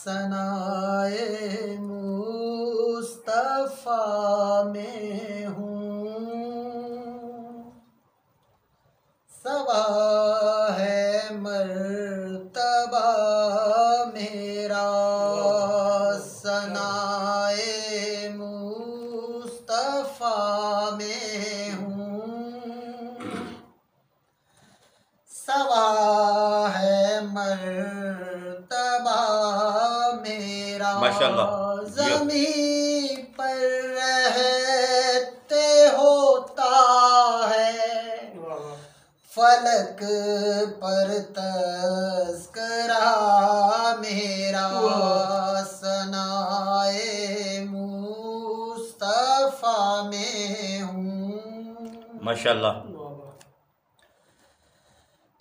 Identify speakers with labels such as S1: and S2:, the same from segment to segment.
S1: सनाए मुस्तफा में हूँ, सवा है मर्तबा मेरा, सनाए मुस्तफा में हूँ, सवा है मर्तबा मेरा।
S2: माशाअल्लाह।
S1: ज़मीं पर रहते होता है, फलक पर तज़किरा मेरा, सनाए मुस्तफा में हूँ।
S2: माशाअल्लाह।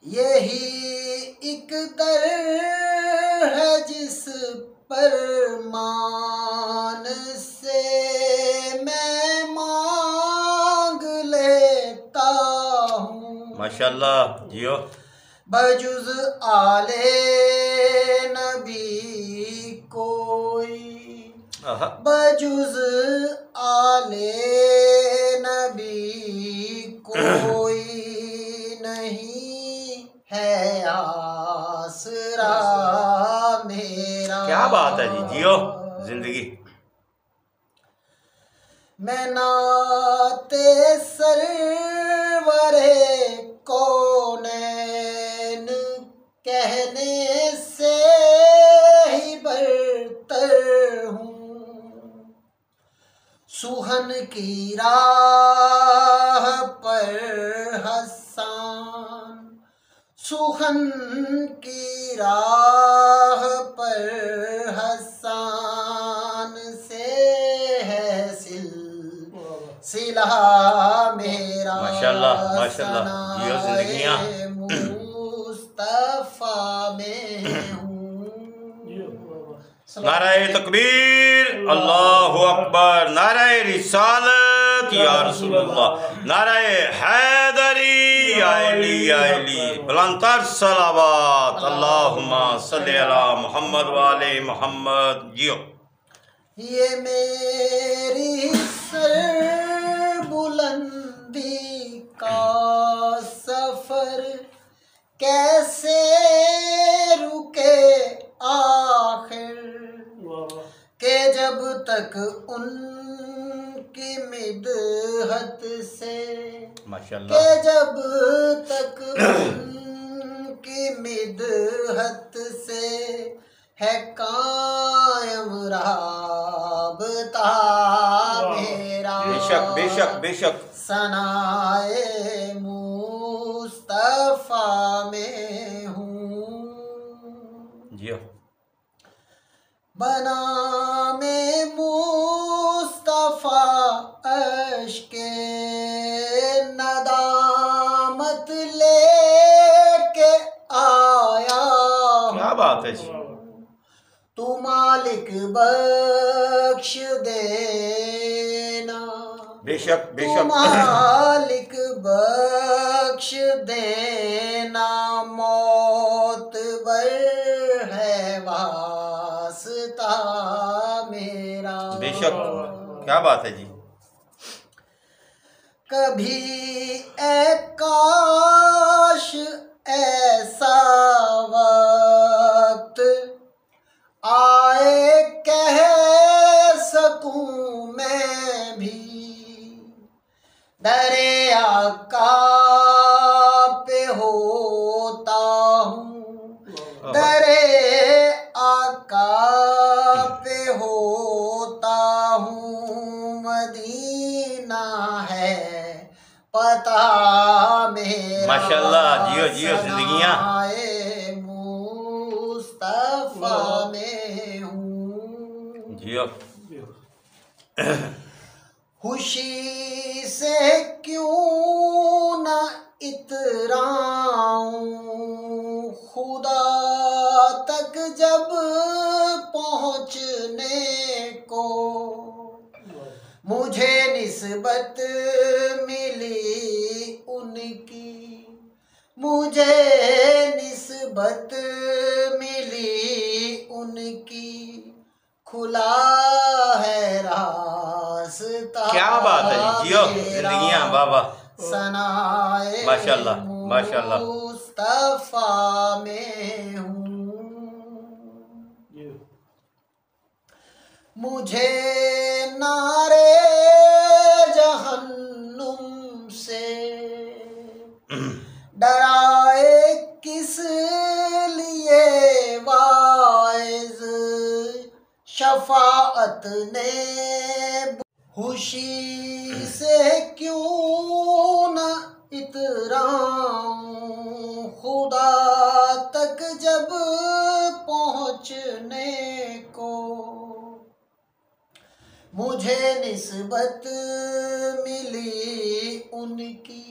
S1: यही एक दर है जिस पर मान से मैं मांग लेता हूँ।
S2: माशाअल्लाह जियो।
S1: बजुज़ आले नबी कोई, बजुज़ आले नबी कोई नहीं है आसरा मेरा।
S2: क्या बात है जी, जियो जिंदगी।
S1: मैं नाते सरवरे कौनैन कहने से ही बरतर हूँ, सुहन की राह पर हसान, सुहन की राह पर हसान से है सिला मेरा।
S2: माशाअल्लाह माशाअल्लाह, जियो जिंदगियां।
S1: मुस्तफा में हूँ।
S2: नाराए तकबीर, अल्लाहु अकबर, नाराए रिसालत या रसूलुल्लाह, नाराए हैदरी या अली या अली, बुलंदतर सलावत, अल्लाहुम्मा सल्ली अला मुहम्मद व आले मुहम्मद। जियो।
S1: ये मेरी सर बुलंदी का सफर कैसे रुके आखिर, के जब तक उनकी मिदहत से,
S2: माशाअल्लाह,
S1: के जब तक उनकी मिदहत से है कायम राबता मेरा।
S2: बेशक बेशक बेशक।
S1: सनाए मुस्तफा में हूँ।
S2: जियो।
S1: बना में मुस्तफा अश्के नदामत लेके आया।
S2: क्या बात है जी।
S1: तू मालिक बख्श देना,
S2: बेशक
S1: तू
S2: बेशक।
S1: मालिक बख्श देना, मौत बर है वास्ता मेरा।
S2: बेशक, क्या बात है जी।
S1: कभी ए काश ऐसा वक्त आए कह सकूं मैं भी, दरे आका पे होता हूँ, दरे आका पे होता हूँ, मदीना है पता मेरा।
S2: माशाअल्लाह, जियो जियो जिंदगियां।
S1: मुस्तफा में हूँ।
S2: जियो।
S1: खुशी से क्यों न इतराऊं, खुदा तक जब पहुँचने को मुझे निस्बत मिली उनकी, मुझे निस्बत मिली उनकी, खुला है रास्ता।
S2: क्या बात है जी, जियो जिंदगियां बाबा।
S1: सनाए
S2: माशाल्लाह माशाल्लाह।
S1: मुस्तफा में हूँ। मुझे नारे जहन्नुम से डराए किस लिए वाइज, शफाअत ने खुशी से क्यों न इतराऊं, खुदा तक जब पहुँचने को मुझे निस्बत मिली उनकी,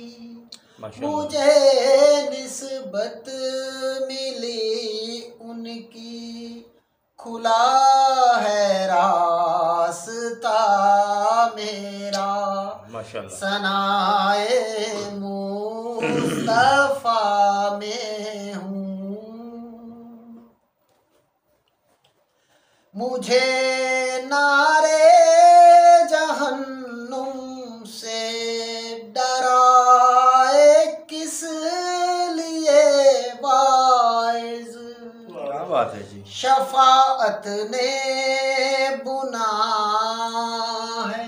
S1: मुझे निस्बत मिली उनकी, खुला है रास्ता मेरा।
S2: माशाल्लाह।
S1: सनाए मुस्तफा में हूँ। मुझे नारे जहन्नुम से डराए किस लिए वाइज,
S2: क्या बात है जी।
S1: शफाअत ने बुना है,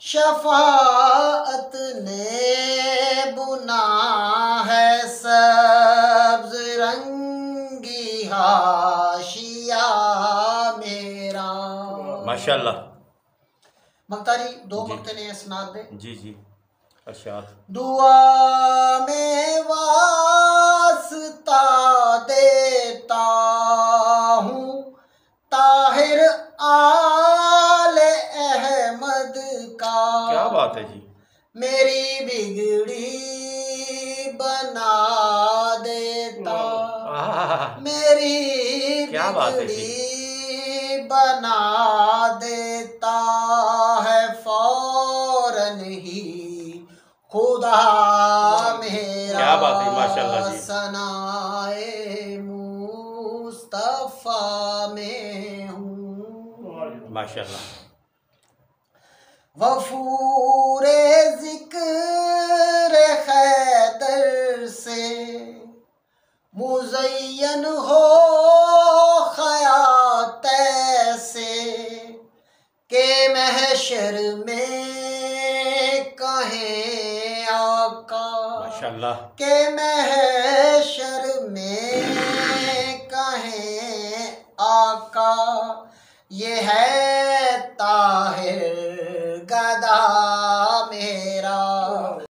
S1: शफाअत ने बुना है सब्ज रंगी हाशिया मेरा।
S2: माशाल्लाह।
S1: मक्तारी दो मक्ते ने सुना दे।
S2: जी जी अर्शाद।
S1: दुआ में वास्ता देता हूँ ताहिर आले अहमद का।
S2: क्या बात है जी।
S1: मेरी बिगड़ी बना देता, मेरी
S2: क्या बात है जी।
S1: बिगड़ी बना देता है फौरन ही खुदा मेरा।
S2: क्या बात है माशाल्लाह जी।
S1: सनाए मुस्तफा में हूँ।
S2: माशाल्लाह।
S1: वफूरे ज़िक्र खैदर से मुज़य्यन हो खयात से, के महशर में कहें आका,
S2: माशाल्लाह।
S1: के महशर में कहें आका, ये है ताहिर गदा मेरा।